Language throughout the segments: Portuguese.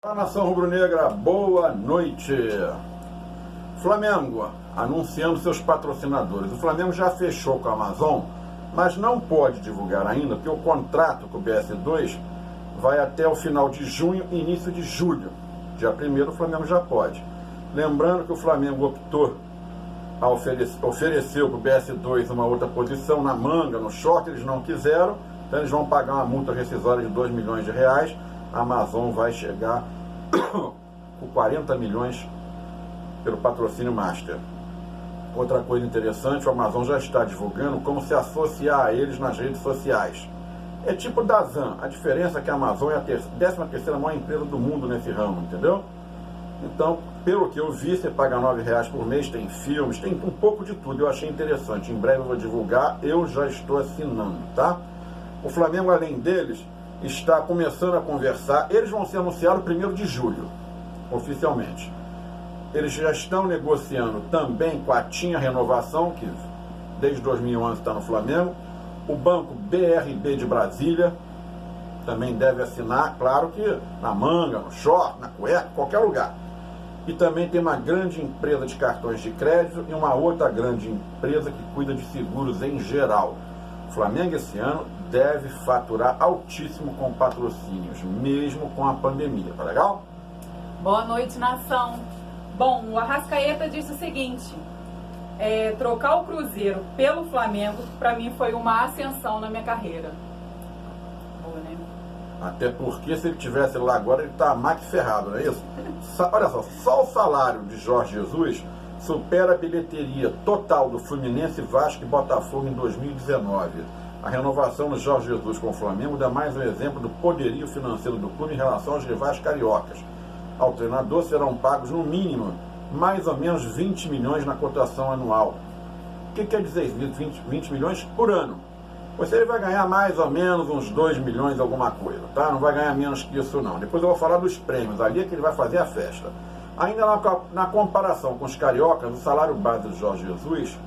Fala, nação rubro-negra, boa noite. Flamengo anunciando seus patrocinadores. O Flamengo já fechou com a Amazon, mas não pode divulgar ainda, porque o contrato com o BS2 vai até o final de junho e início de julho. Dia 1º o Flamengo já pode. Lembrando que o Flamengo optou ofereceu para o BS2 uma outra posição na manga, no short, eles não quiseram, então eles vão pagar uma multa rescisória de 2 milhões de reais. A Amazon vai chegar com 40 milhões pelo patrocínio Master. Outra coisa interessante, o Amazon já está divulgando como se associar a eles nas redes sociais. É tipo da Zan, a diferença é que a Amazon é a 13ª maior empresa do mundo nesse ramo, entendeu? Então, pelo que eu vi, você paga R$9 por mês, tem filmes, tem um pouco de tudo, eu achei interessante. Em breve eu vou divulgar, eu já estou assinando, tá? O Flamengo, além deles, está começando a conversar, eles vão ser anunciados 1º de julho, oficialmente. Eles já estão negociando também com a TIM Renovação, que desde 2011 está no Flamengo, o banco BRB de Brasília, também deve assinar, claro que na manga, no short, na cueca, qualquer lugar. E também tem uma grande empresa de cartões de crédito e uma outra grande empresa que cuida de seguros em geral. O Flamengo esse ano deve faturar altíssimo com patrocínios, mesmo com a pandemia, tá legal? Boa noite, nação. Bom, o Arrascaeta disse o seguinte, trocar o Cruzeiro pelo Flamengo, para mim foi uma ascensão na minha carreira. Boa, né? Até porque se ele tivesse lá agora, ele tá mais que ferrado, não é isso? Olha só o salário de Jorge Jesus supera a bilheteria total do Fluminense, Vasco e Botafogo em 2019. A renovação do Jorge Jesus com o Flamengo dá mais um exemplo do poderio financeiro do clube em relação aos rivais cariocas. Ao treinador serão pagos no mínimo mais ou menos 20 milhões na cotação anual. O que quer dizer isso? 20 milhões por ano. Você ele vai ganhar mais ou menos uns 2 milhões alguma coisa, tá? Não vai ganhar menos que isso não. Depois eu vou falar dos prêmios, ali é que ele vai fazer a festa. Ainda na comparação com os cariocas, o salário base do Jorge Jesus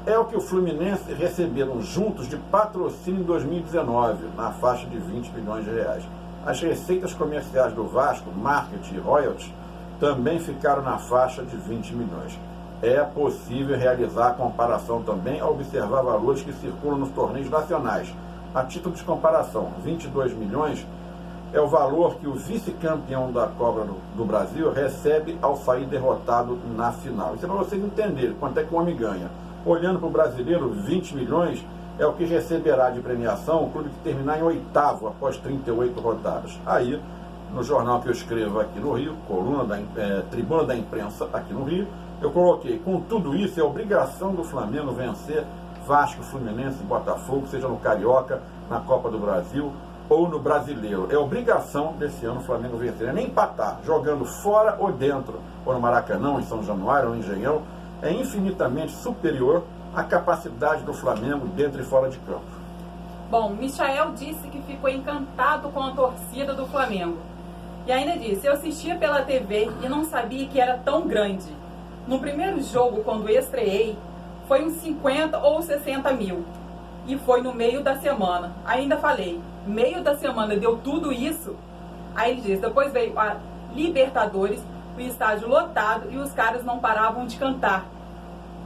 é o que o Fluminense receberam juntos de patrocínio em 2019, na faixa de 20 milhões de reais. As receitas comerciais do Vasco, marketing e royalties, também ficaram na faixa de 20 milhões. É possível realizar a comparação também ao observar valores que circulam nos torneios nacionais. A título de comparação, 22 milhões é o valor que o vice-campeão da Copa do Brasil recebe ao sair derrotado na final. Isso é para vocês entenderem quanto é que o homem ganha. Olhando para o brasileiro, 20 milhões é o que receberá de premiação o clube que terminar em 8º após 38 rodadas. Aí, no jornal que eu escrevo aqui no Rio, Tribuna da Imprensa aqui no Rio, eu coloquei, com tudo isso, é obrigação do Flamengo vencer Vasco, Fluminense e Botafogo, seja no Carioca, na Copa do Brasil ou no Brasileiro. É obrigação desse ano o Flamengo vencer, é nem empatar, jogando fora ou dentro, ou no Maracanã, ou em São Januário, ou em Engenhão, é infinitamente superior à capacidade do Flamengo dentro e fora de campo. Bom, Michael disse que ficou encantado com a torcida do Flamengo. E ainda disse, eu assistia pela TV e não sabia que era tão grande. No primeiro jogo, quando estreiei, foi uns 50 ou 60 mil. E foi no meio da semana. Ainda falei, meio da semana deu tudo isso? Aí ele disse, depois veio a Libertadores, o estádio lotado e os caras não paravam de cantar.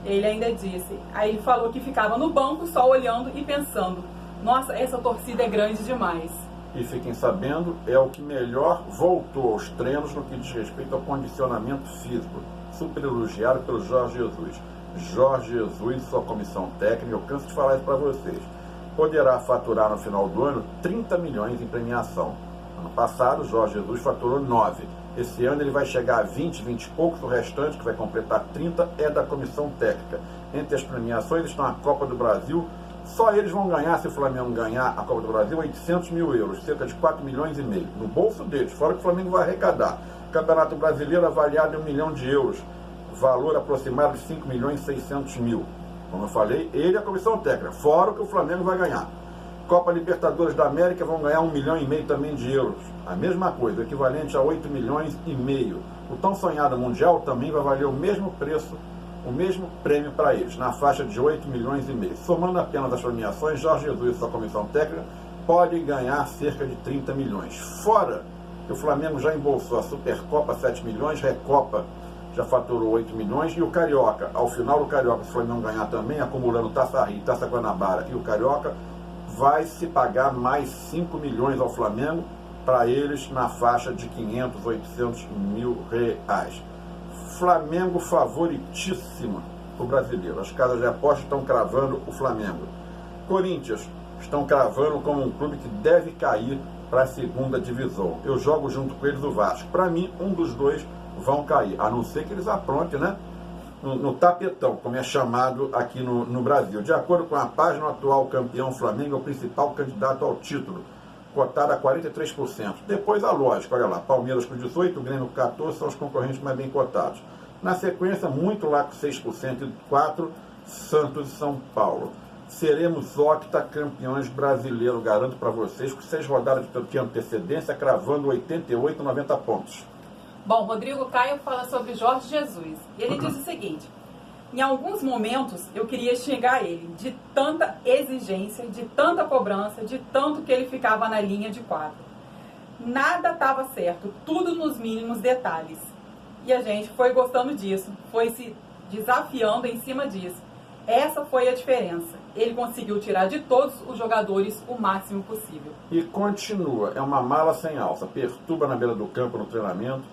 Ele ainda disse, aí ele falou que ficava no banco só olhando e pensando, nossa, essa torcida é grande demais. E fiquem sabendo, é o que melhor voltou aos treinos no que diz respeito ao condicionamento físico, super elogiado pelo Jorge Jesus. Jorge Jesus e sua comissão técnica, eu canso de falar isso para vocês, poderá faturar no final do ano 30 milhões em premiação. Ano passado, Jorge Jesus faturou 9. Esse ano ele vai chegar a 20 e poucos, o restante, que vai completar 30, é da comissão técnica. Entre as premiações estão a Copa do Brasil, só eles vão ganhar, se o Flamengo ganhar a Copa do Brasil, 800 mil euros, cerca de 4 milhões e meio, no bolso deles, fora que o Flamengo vai arrecadar. Campeonato Brasileiro avaliado em 1 milhão de euros, valor aproximado de 5 milhões e 600 mil. Como eu falei, ele é a comissão técnica, fora o que o Flamengo vai ganhar. Copa Libertadores da América vão ganhar 1,5 milhão também de euros. A mesma coisa, equivalente a 8 milhões e meio. O tão sonhado Mundial também vai valer o mesmo preço, o mesmo prêmio para eles, na faixa de 8 milhões e meio. Somando apenas as premiações, Jorge Jesus e sua comissão técnica podem ganhar cerca de 30 milhões. Fora que o Flamengo já embolsou a Supercopa 7 milhões, Recopa já faturou 8 milhões, e o Carioca, ao final do Carioca, se o Flamengo ganhar também, acumulando Taça Rio, Taça Guanabara e o Carioca, vai se pagar mais 5 milhões ao Flamengo, para eles na faixa de 500, 800 mil reais. Flamengo favoritíssimo para o brasileiro. As casas de aposta estão cravando o Flamengo. Corinthians estão cravando como um clube que deve cair para a segunda divisão. Eu jogo junto com eles o Vasco. Para mim, um dos dois vão cair, a não ser que eles aprontem, né? No tapetão, como é chamado aqui no Brasil. De acordo com a página, o atual campeão Flamengo é o principal candidato ao título, cotado a 43%. Depois a lógica, olha lá, Palmeiras com 18%, Grêmio com 14% são os concorrentes mais bem cotados. Na sequência, muito lá com 6% e 4%, Santos e São Paulo. Seremos octacampeões brasileiros, garanto para vocês, com 6 rodadas de antecedência, cravando 88, 90 pontos. Bom, Rodrigo Caio fala sobre Jorge Jesus. E ele diz o seguinte: em alguns momentos eu queria xingar ele, de tanta exigência, de tanta cobrança, de tanto que ele ficava na linha de quadro. Nada estava certo, tudo nos mínimos detalhes. E a gente foi gostando disso, foi se desafiando em cima disso. Essa foi a diferença. Ele conseguiu tirar de todos os jogadores o máximo possível. E continua, é uma mala sem alça, perturba na beira do campo no treinamento.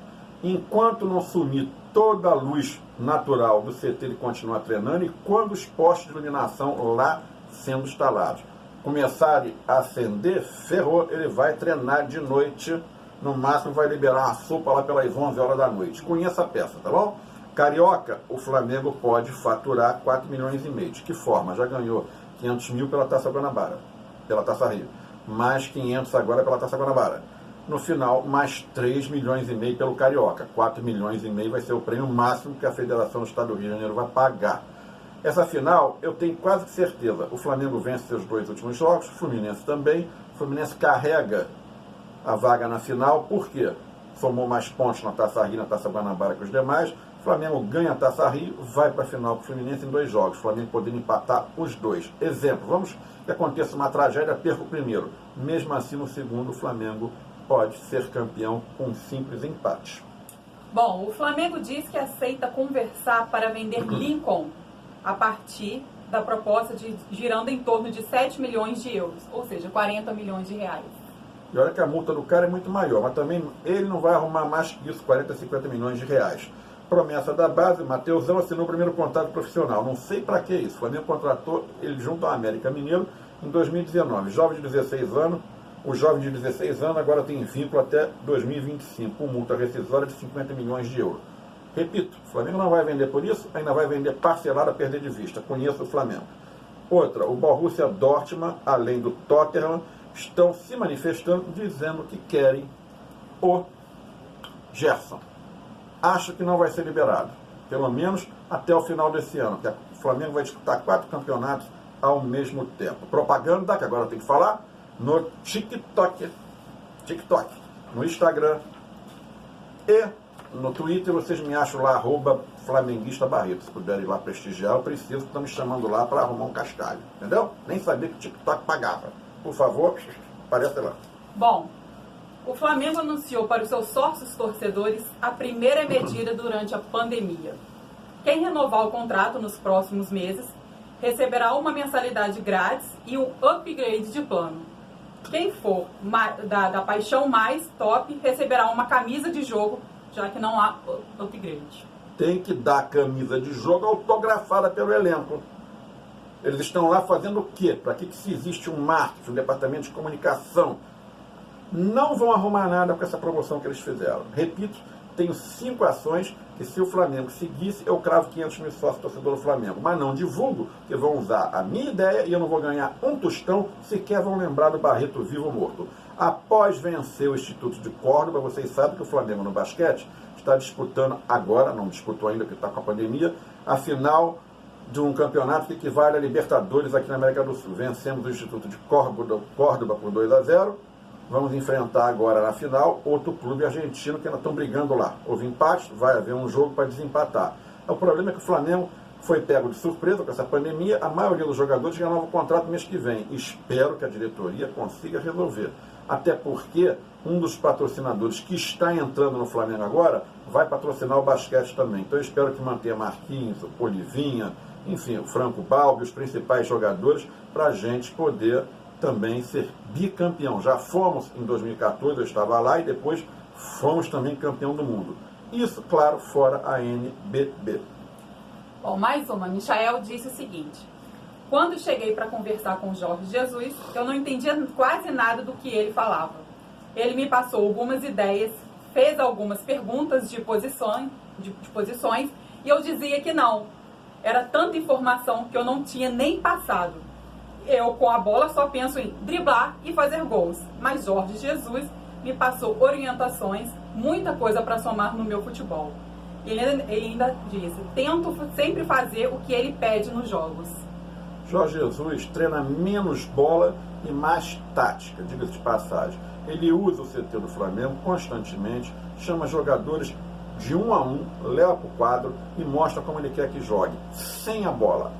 Enquanto não sumir toda a luz natural do CT, ele continua treinando, e quando os postes de iluminação lá sendo instalados começarem a acender, ferrou, ele vai treinar de noite, no máximo vai liberar uma sopa lá pelas 11 horas da noite. Conheça a peça, tá bom? Carioca, o Flamengo pode faturar 4 milhões e meio. De que forma? Já ganhou 500 mil pela Taça Guanabara, pela Taça Rio, mais 500 agora pela Taça Guanabara. No final, mais 3 milhões e meio pelo Carioca. 4 milhões e meio vai ser o prêmio máximo que a Federação do Estado do Rio de Janeiro vai pagar. Essa final, eu tenho quase certeza, o Flamengo vence seus 2 últimos jogos, o Fluminense também. O Fluminense carrega a vaga na final, por quê? Somou mais pontos na Taça Rio, na Taça Guanabara que os demais. O Flamengo ganha a Taça Rio, vai para a final com o Fluminense em 2 jogos. O Flamengo podendo empatar os 2. Exemplo, vamos que aconteça uma tragédia, perca o primeiro. Mesmo assim, no segundo, o Flamengo pode ser campeão com um simples empate. Bom, o Flamengo diz que aceita conversar para vender Lincoln a partir da proposta de girando em torno de 7 milhões de euros, ou seja, 40 milhões de reais. E olha que a multa do cara é muito maior, mas também ele não vai arrumar mais que isso, 40, 50 milhões de reais. Promessa da base, Mateusão assinou o primeiro contrato profissional. Não sei para que isso. O Flamengo contratou ele junto ao América Mineiro em 2019. Jovem de 16 anos. O jovem de 16 anos agora tem vínculo até 2025, com multa rescisória de 50 milhões de euros. Repito, o Flamengo não vai vender por isso, ainda vai vender parcelado a perder de vista. Conheço o Flamengo. Outra, o Borussia Dortmund, além do Tottenham, estão se manifestando dizendo que querem o Gerson. Acho que não vai ser liberado, pelo menos até o final desse ano, que o Flamengo vai disputar 4 campeonatos ao mesmo tempo. Propaganda, que agora tem que falar, no TikTok, no Instagram e no Twitter. Vocês me acham lá, @flamenguistabarreto. Se puderem ir lá prestigiar, eu preciso, estão me chamando lá para arrumar um cascalho, entendeu? Nem sabia que o TikTok pagava. Por favor, apareça lá. Bom, o Flamengo anunciou para os seus sócios torcedores a primeira medida durante a pandemia. Quem renovar o contrato nos próximos meses receberá uma mensalidade grátis e um upgrade de plano. Quem for da paixão mais top receberá uma camisa de jogo, já que não há upgrade. Tem que dar a camisa de jogo autografada pelo elenco. Eles estão lá fazendo o quê? Para que se existe um marketing, um departamento de comunicação? Não vão arrumar nada com essa promoção que eles fizeram. Repito, tenho 5 ações que, se o Flamengo seguisse, eu cravo 500 mil sócios torcedor do Flamengo. Mas não divulgo, que vão usar a minha ideia e eu não vou ganhar um tostão, sequer vão lembrar do Barreto vivo ou morto. Após vencer o Instituto de Córdoba, vocês sabem que o Flamengo no basquete está disputando agora, não disputou ainda porque está com a pandemia, a final de um campeonato que equivale a Libertadores aqui na América do Sul. Vencemos o Instituto de Córdoba por 2-0. Vamos enfrentar agora na final outro clube argentino que ainda estão brigando lá. Houve empate, vai haver um jogo para desempatar. O problema é que o Flamengo foi pego de surpresa com essa pandemia. A maioria dos jogadores renova o contrato mês que vem. Espero que a diretoria consiga resolver. Até porque um dos patrocinadores que está entrando no Flamengo agora vai patrocinar o basquete também. Então eu espero que mantenha Marquinhos, Olivinha, enfim, o Franco Balbi, os principais jogadores, para a gente poder também ser bicampeão. Já fomos em 2014, eu estava lá, e depois fomos também campeão do mundo. Isso, claro, fora a NBB. Bom, mais uma. Michael disse o seguinte: quando cheguei para conversar com o Jorge Jesus, eu não entendia quase nada do que ele falava. Ele me passou algumas ideias, fez algumas perguntas de posições, e eu dizia que não. Era tanta informação que eu não tinha nem passado. Eu, com a bola, só penso em driblar e fazer gols. Mas Jorge Jesus me passou orientações, muita coisa para somar no meu futebol. Ele ainda disse: tento sempre fazer o que ele pede nos jogos. Jorge Jesus treina menos bola e mais tática, diga-se de passagem. Ele usa o CT do Flamengo constantemente, chama jogadores de 1 a 1, leva para o quadro e mostra como ele quer que jogue, sem a bola.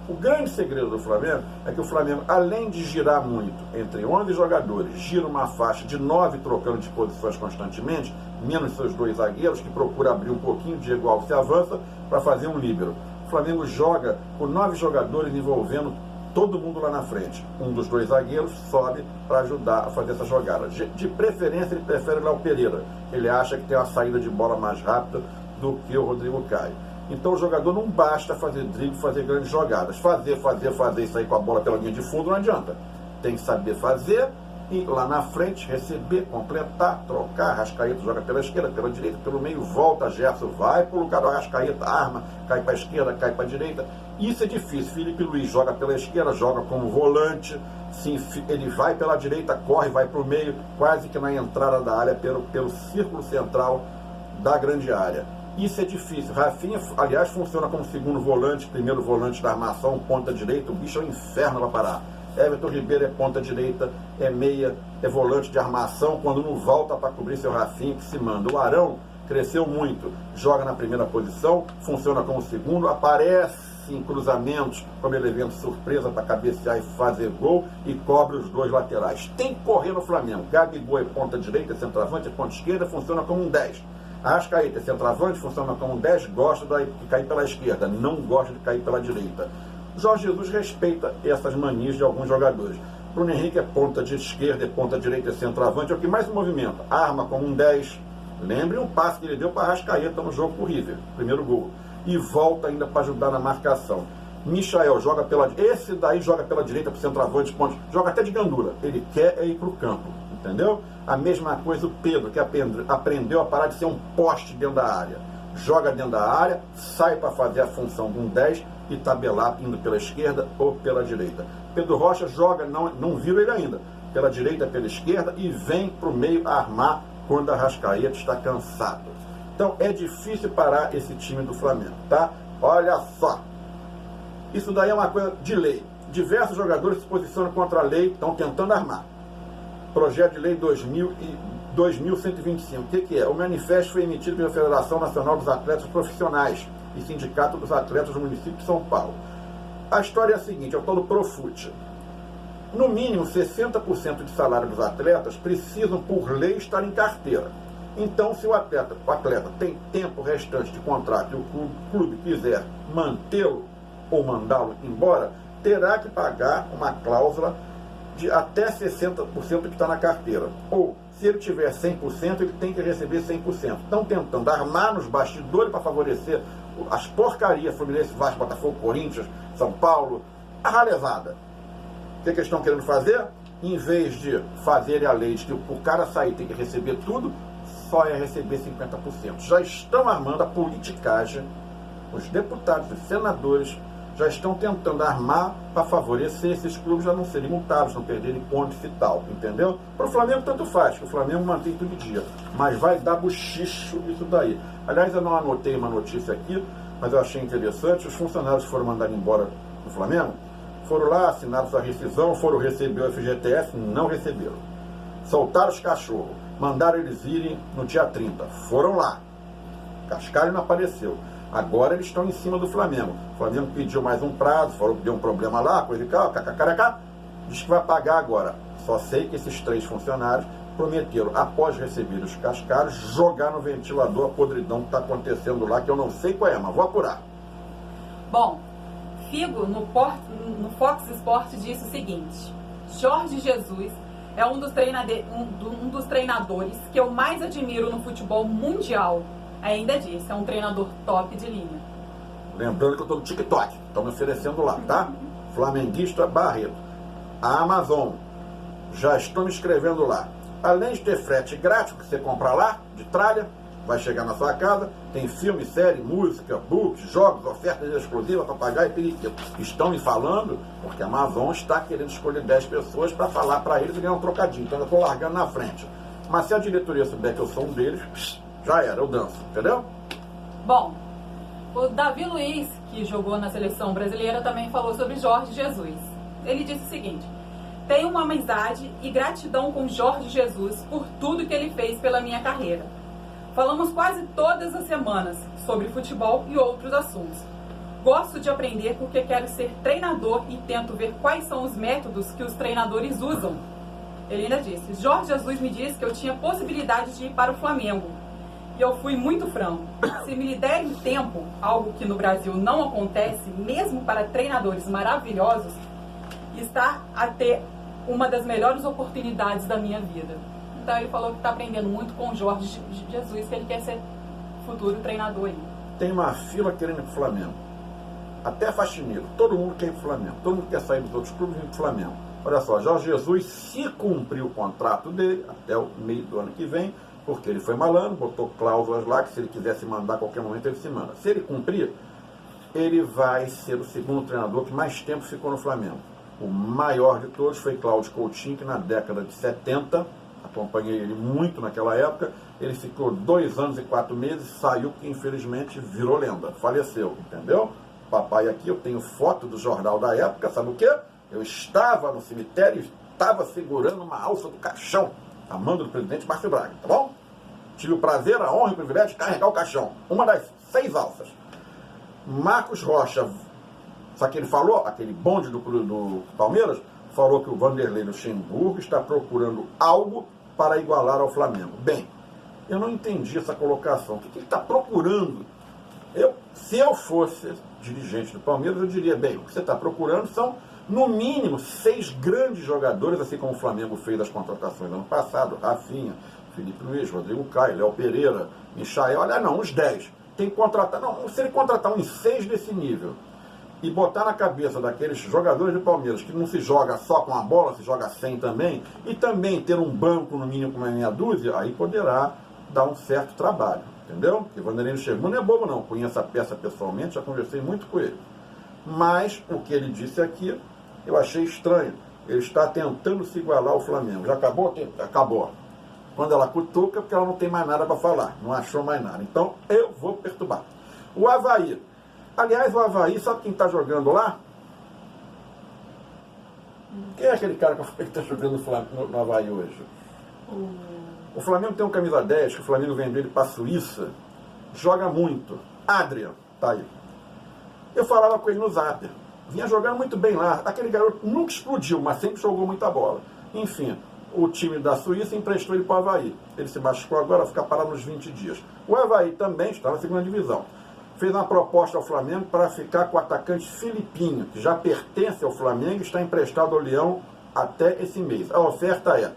O grande segredo do Flamengo é que o Flamengo, além de girar muito entre 11 jogadores, gira uma faixa de 9 trocando de posições constantemente, menos seus 2 zagueiros, que procura abrir um pouquinho, Diego Alves se avança para fazer um líbero. O Flamengo joga com 9 jogadores envolvendo todo mundo lá na frente. Um dos 2 zagueiros sobe para ajudar a fazer essa jogada. De preferência, ele prefere Léo Pereira. Ele acha que tem uma saída de bola mais rápida do que o Rodrigo Caio. Então o jogador não basta fazer drible, fazer grandes jogadas. Fazer e sair com a bola pela linha de fundo não adianta. Tem que saber fazer e lá na frente receber, completar, trocar. Arrascaeta joga pela esquerda, pela direita, pelo meio, volta, Gerson vai para o lugar do Arrascaeta, arma, cai para a esquerda, cai para a direita. Isso é difícil. Felipe Luiz joga pela esquerda, joga como volante, sim, ele vai pela direita, corre, vai para o meio, quase que na entrada da área, pelo círculo central da grande área. Isso é difícil. Rafinha, aliás, funciona como segundo volante, primeiro volante da armação, ponta direita, o bicho é um inferno para parar. Everton Ribeiro é ponta direita, é meia, é volante de armação, quando não volta para cobrir seu Rafinha, que se manda. O Arão cresceu muito, joga na primeira posição, funciona como segundo, aparece em cruzamentos, como elemento surpresa para cabecear e fazer gol, e cobre os 2 laterais. Tem que correr no Flamengo. Gabigol é ponta direita, é centroavante, é ponta esquerda, funciona como um 10. Arrascaeta é centroavante, funciona como um 10, gosta de cair pela esquerda, não gosta de cair pela direita. Jorge Jesus respeita essas manias de alguns jogadores. Bruno Henrique é ponta de esquerda, é ponta direita, é centroavante, é o que mais se movimenta. Arma como um 10. Lembre um passe que ele deu para Arrascaeta no jogo com o River, primeiro gol. E volta ainda para ajudar na marcação. Michael joga pela... Esse daí joga pela direita para o centroavante, ponte, joga até de gandula. Ele quer ir para o campo, entendeu? A mesma coisa o Pedro, que aprendeu a parar de ser um poste dentro da área. Joga dentro da área, sai para fazer a função de um 10 e tabelar indo pela esquerda ou pela direita. Pedro Rocha joga, não vira ele ainda, pela direita, pela esquerda, e vem para o meio armar quando a Arrascaeta está cansado. Então é difícil parar esse time do Flamengo, tá? Olha só, isso daí é uma coisa de lei. Diversos jogadores se posicionam contra a lei, estão tentando armar. Projeto de Lei 2125. O que é? O manifesto foi emitido pela Federação Nacional dos Atletas Profissionais e Sindicato dos Atletas do município de São Paulo. A história é a seguinte, é o tal do Profute. No mínimo, 60% de salário dos atletas precisam, por lei, estar em carteira. Então, se o atleta tem tempo restante de contrato e o clube quiser mantê-lo ou mandá-lo embora, terá que pagar uma cláusula de até 60% que está na carteira. Ou, se ele tiver 100%, ele tem que receber 100%. Estão tentando armar nos bastidores para favorecer as porcarias Fluminense, Vasco, Botafogo, Corinthians, São Paulo, a ralezada. O que eles estão querendo fazer? Em vez de fazerem a lei de que o cara sair tem que receber tudo, só é receber 50%. Já estão armando a politicagem, os deputados, os senadores, já estão tentando armar para favorecer esses clubes já não serem multados, não perderem pontos e tal, entendeu? Para o Flamengo tanto faz, que o Flamengo mantém tudo em dia, mas vai dar bochicho isso daí. Aliás, eu não anotei uma notícia aqui, mas eu achei interessante, os funcionários que foram mandados embora do Flamengo, foram lá, assinaram sua rescisão, foram receber o FGTS, não receberam. Soltaram os cachorros, mandaram eles irem no dia 30, foram lá, Cascalho não apareceu. Agora eles estão em cima do Flamengo. O Flamengo pediu mais um prazo, falou que deu um problema lá, coisa e tal, diz que vai pagar agora. Só sei que esses 3 funcionários prometeram, após receber os cascalhos, jogar no ventilador a podridão que está acontecendo lá, que eu não sei qual é, mas vou apurar. Bom, Figo, no Fox Sports, disse o seguinte: Jorge Jesus é um dos treinadores que eu mais admiro no futebol mundial. Ainda disse, é um treinador top de linha. Lembrando que eu estou no TikTok, estão me oferecendo lá, tá? Flamenguista Barreto. A Amazon, já estão me escrevendo lá. Além de ter frete grátis, que você compra lá, de tralha, vai chegar na sua casa, tem filme, série, música, books, jogos, ofertas exclusivas, papagaio e periquito. Estão me falando porque a Amazon está querendo escolher 10 pessoas para falar para eles e ganhar um trocadinho. Então eu estou largando na frente. Mas se a diretoria souber que eu sou um deles, já era, eu danço, entendeu? Bom, o Davi Luiz, que jogou na seleção brasileira, também falou sobre Jorge Jesus. Ele disse o seguinte: tenho uma amizade e gratidão com Jorge Jesus por tudo que ele fez pela minha carreira. Falamos quase todas as semanas sobre futebol e outros assuntos. Gosto de aprender porque quero ser treinador e tento ver quais são os métodos que os treinadores usam. Ele ainda disse: Jorge Jesus me disse que eu tinha possibilidade de ir para o Flamengo. E eu fui muito franco. Se me derem tempo, algo que no Brasil não acontece, mesmo para treinadores maravilhosos, está a ter uma das melhores oportunidades da minha vida. Então ele falou que está aprendendo muito com o Jorge Jesus, que ele quer ser futuro treinador aí. Tem uma fila querendo ir pro Flamengo. Até faxineiro. Todo mundo quer ir pro Flamengo. Todo mundo quer sair dos outros clubes e ir pro Flamengo. Olha só, Jorge Jesus, se cumpriu o contrato dele até o meio do ano que vem, porque ele foi malandro, botou cláusulas lá que se ele quisesse mandar a qualquer momento ele se manda. Se ele cumprir, ele vai ser o segundo treinador que mais tempo ficou no Flamengo. O maior de todos foi Cláudio Coutinho, que na década de 70, acompanhei ele muito naquela época, ele ficou 2 anos e 4 meses, saiu porque infelizmente virou lenda, faleceu, entendeu? Papai aqui, eu tenho foto do jornal da época, sabe o quê? Eu estava no cemitério e estava segurando uma alça do caixão, a mando do presidente Márcio Braga, tá bom? Tive o prazer, a honra e o privilégio de carregar o caixão, uma das 6 alças. Marcos Rocha, só que ele falou, aquele bonde do Palmeiras, falou que o Vanderlei Luxemburgo está procurando algo para igualar ao Flamengo. Bem, eu não entendi essa colocação. O que ele está procurando? Se eu fosse dirigente do Palmeiras, eu diria, bem, o que você está procurando são, no mínimo, 6 grandes jogadores, assim como o Flamengo fez as contratações no ano passado, Rafinha, Felipe Luiz, Rodrigo Caio, Léo Pereira, Michael, olha não, uns 10. Tem que contratar, não, se ele contratar uns 6 desse nível, e botar na cabeça daqueles jogadores do Palmeiras que não se joga só com a bola, se joga sem também, e também ter um banco no mínimo com uma meia dúzia, aí poderá dar um certo trabalho, entendeu? Porque o Vanderlei Luxemburgo não é bobo não, conheço a peça pessoalmente, já conversei muito com ele. Mas o que ele disse aqui, eu achei estranho. Ele está tentando se igualar ao Flamengo. Já acabou? Acabou. Quando ela cutuca, porque ela não tem mais nada para falar, não achou mais nada. Então eu vou perturbar. O Avaí. Aliás, o Avaí, sabe quem está jogando lá? Quem é aquele cara que está jogando no Avaí hoje? O Flamengo tem um camisa 10, que o Flamengo vendeu ele para a Suíça. Joga muito. Adrian, tá aí. Eu falava com ele no Zap. Vinha jogando muito bem lá. Aquele garoto nunca explodiu, mas sempre jogou muita bola. Enfim, o time da Suíça emprestou ele para o Avaí. Ele se machucou agora, vai ficar parado nos 20 dias. O Avaí também está na segunda divisão. Fez uma proposta ao Flamengo para ficar com o atacante Filipinho, que já pertence ao Flamengo e está emprestado ao Leão até esse mês. A oferta é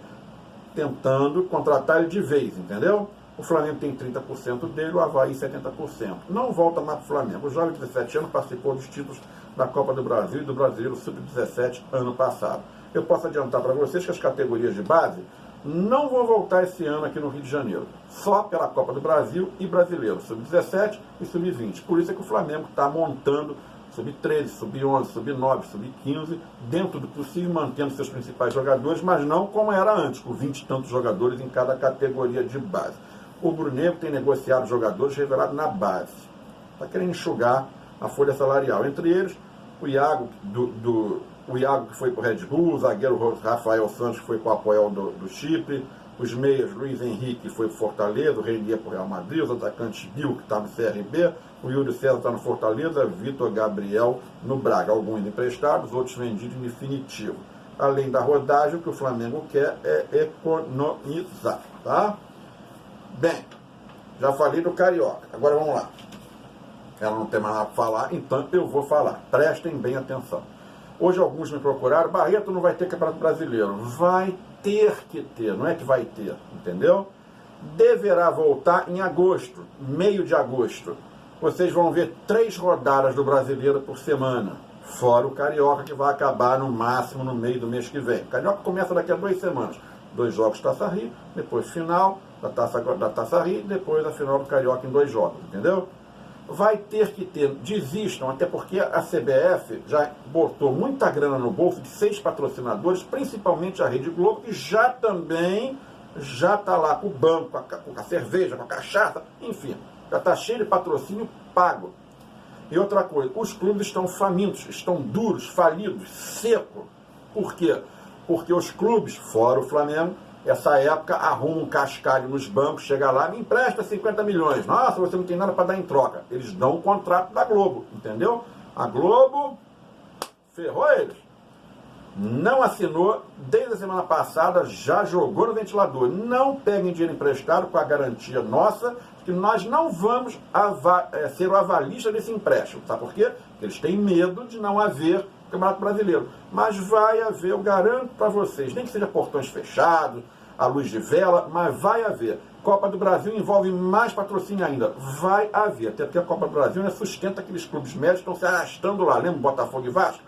tentando contratar ele de vez, entendeu? O Flamengo tem 30% dele, o Avaí 70%. Não volta mais para o Flamengo. O jovem de 17 anos participou dos títulos da Copa do Brasil e do Brasileiro Sub-17 ano passado. Eu posso adiantar para vocês que as categorias de base não vão voltar esse ano aqui no Rio de Janeiro. Só pela Copa do Brasil e Brasileiro, Sub-17 e Sub-20. Por isso é que o Flamengo está montando Sub-13, Sub-11, Sub-9, Sub-15, dentro do possível, mantendo seus principais jogadores, mas não como era antes, com 20 e tantos jogadores em cada categoria de base. O Brunegro tem negociado jogadores revelados na base. Está querendo enxugar a folha salarial. Entre eles, o Iago, o Iago que foi para o Red Bull, o zagueiro Rafael Santos, que foi para o Apoel do Chipre, os meias Luiz Henrique, que foi para o Fortaleza, o Renier para o Real Madrid, os atacantes Bill, que está no CRB, o Yuri César está no Fortaleza, Vitor Gabriel no Braga. Alguns emprestados, outros vendidos em definitivo. além da rodagem, o que o Flamengo quer é economizar, tá? Bem, já falei do Carioca, agora vamos lá. Ela não tem mais nada para falar, então eu vou falar. Prestem bem atenção. Hoje alguns me procuraram, Barreto não vai ter Campeonato Brasileiro. Vai ter que ter, não é que vai ter, entendeu? Deverá voltar em agosto, meio de agosto. Vocês vão ver 3 rodadas do Brasileiro por semana, fora o Carioca, que vai acabar no máximo no meio do mês que vem. O Carioca começa daqui a 2 semanas. 2 jogos Taça Rio, depois final da Taça Rio, depois a final do Carioca em 2 jogos, entendeu? Vai ter que ter, desistam, até porque a CBF já botou muita grana no bolso de 6 patrocinadores, principalmente a Rede Globo, que já está lá com o banco, com a cerveja, com a cachaça, enfim, já está cheio de patrocínio pago. E outra coisa, os clubes estão famintos, estão duros, falidos, secos. Por quê? Porque os clubes, fora o Flamengo, essa época arruma um cascalho nos bancos, chega lá, me empresta 50 milhões. Nossa, você não tem nada para dar em troca. Eles dão um contrato da Globo, entendeu? A Globo ferrou eles. Não assinou, desde a semana passada, já jogou no ventilador. Não peguem dinheiro emprestado com a garantia nossa, que nós não vamos ser o avalista desse empréstimo. Sabe por quê? Porque eles têm medo de não haver Campeonato Brasileiro. Mas vai haver, eu garanto para vocês, nem que seja portões fechados, a luz de vela, mas vai haver. Copa do Brasil envolve mais patrocínio ainda. Vai haver, até porque a Copa do Brasil sustenta aqueles clubes médios que estão se arrastando lá. Lembra Botafogo e Vasco?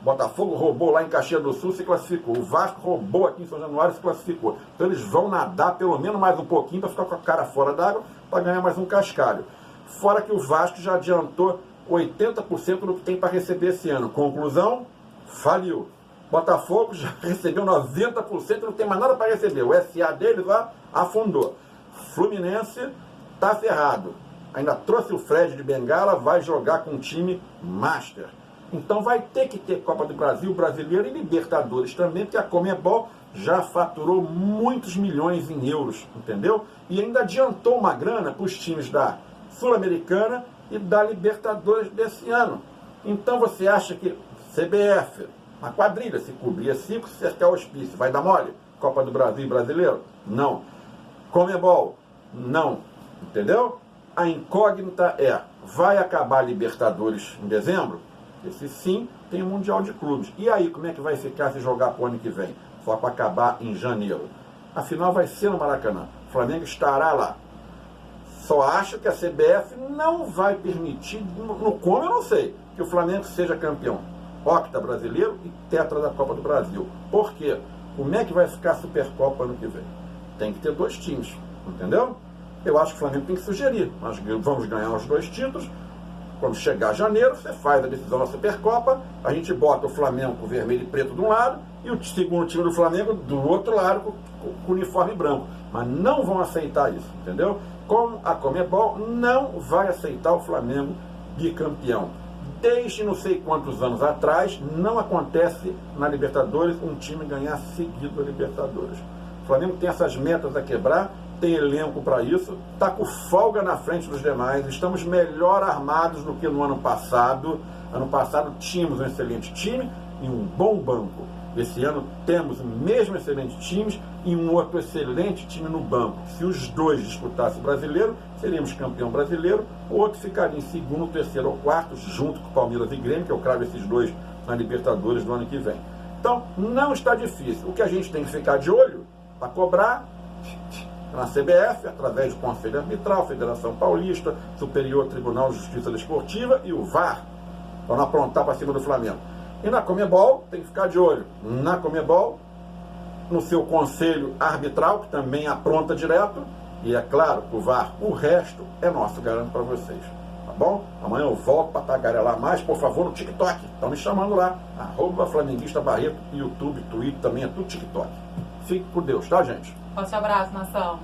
Botafogo roubou lá em Caxias do Sul, se classificou. O Vasco roubou aqui em São Januário, se classificou. Então eles vão nadar pelo menos mais um pouquinho para ficar com a cara fora d'água, para ganhar mais um cascalho. Fora que o Vasco já adiantou 80% do que tem para receber esse ano. Conclusão, faliu. Botafogo já recebeu 90%, não tem mais nada para receber. O SA deles lá afundou. Fluminense está ferrado. Ainda trouxe o Fred de Bengala, vai jogar com um time master. Então vai ter que ter Copa do Brasil, Brasileiro e Libertadores também, porque a Conmebol já faturou muitos milhões em euros, entendeu? E ainda adiantou uma grana para os times da Sul-Americana e da Libertadores desse ano. Então você acha que CBF, uma quadrilha, se cobrir 5, se cercar o auspício, vai dar mole? Copa do Brasil e Brasileiro? Não. Conmebol? Não. Entendeu? A incógnita é, vai acabar a Libertadores em dezembro? Esse sim tem o Mundial de Clubes. E aí, como é que vai ficar se jogar para o ano que vem? Só para acabar em janeiro. A final vai ser no Maracanã. O Flamengo estará lá. Só acho que a CBF não vai permitir, no como eu não sei, que o Flamengo seja campeão. Octa brasileiro e tetra da Copa do Brasil. Por quê? Como é que vai ficar a Supercopa ano que vem? Tem que ter 2 times, entendeu? Eu acho que o Flamengo tem que sugerir. Nós vamos ganhar os 2 títulos. Quando chegar janeiro, você faz a decisão da Supercopa, a gente bota o Flamengo com vermelho e preto de um lado e o segundo time do Flamengo do outro lado com uniforme branco. Mas não vão aceitar isso, entendeu? Como a Conmebol não vai aceitar o Flamengo bicampeão. Desde não sei quantos anos atrás, não acontece na Libertadores um time ganhar seguido a Libertadores. O Flamengo tem essas metas a quebrar, tem elenco para isso, está com folga na frente dos demais, estamos melhor armados do que no ano passado. Ano passado tínhamos um excelente time e um bom banco. Esse ano temos o mesmo excelente time e um outro excelente time no banco. Se os 2 disputassem o brasileiro, seríamos campeão brasileiro, o outro ficaria em segundo, terceiro ou quarto, junto com o Palmeiras e Grêmio, que eu cravo esses 2 na Libertadores do ano que vem. Então, não está difícil. O que a gente tem que ficar de olho para cobrar na CBF, através do Conselho Arbitral, Federação Paulista, Superior Tribunal de Justiça Desportiva e o VAR, para não aprontar para cima do Flamengo. E na Conmebol, tem que ficar de olho. Na Conmebol, no seu Conselho Arbitral, que também apronta direto, e é claro, o VAR. O resto é nosso, garanto para vocês. Tá bom? Amanhã eu volto para tagarelar mais, por favor, no TikTok. Estão me chamando lá. @Flamenguista Barreto, YouTube, Twitter, também é tudo TikTok. Fique por Deus, tá, gente? Forte abraço, nação.